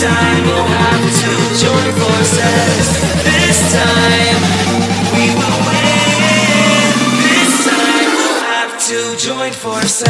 time we'll have to join forces. This time we will win. This time we'll have to join forces.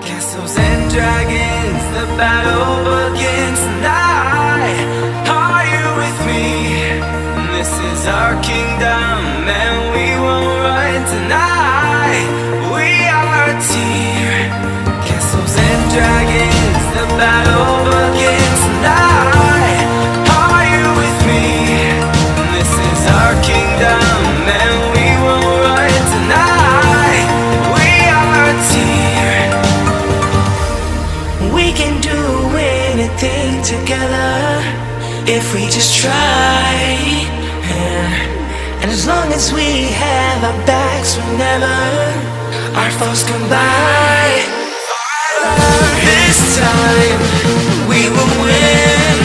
Castles and dragons, the battle begins tonight. Are you with me? This is our kingdom and we won't run tonight. We are a team. Castles and dragons, the battle begins tonight. Are you with me? This is our kingdom and we won't run tonight. We are a team. We can do anything together if we just try. And as long as we have our backs whenever our foes come by, this time we will win.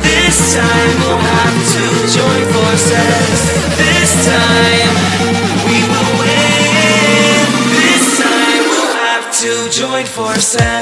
This time we'll have to join forces. This time we will win. This time we'll have to join forces.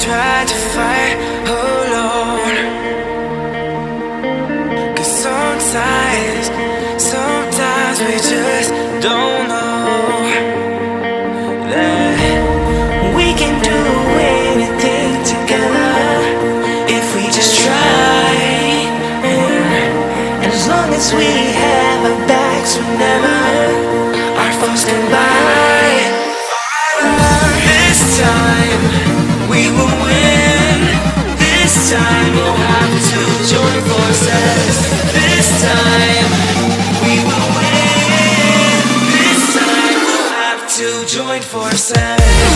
Tried to fight alone, 'cause sometimes we just don't know that we can do anything together if we just try. And as long as we have our backs whenever our foes come by, this time we will win. This time we'll have to join forces. This time we will win. This time we'll have to join forces.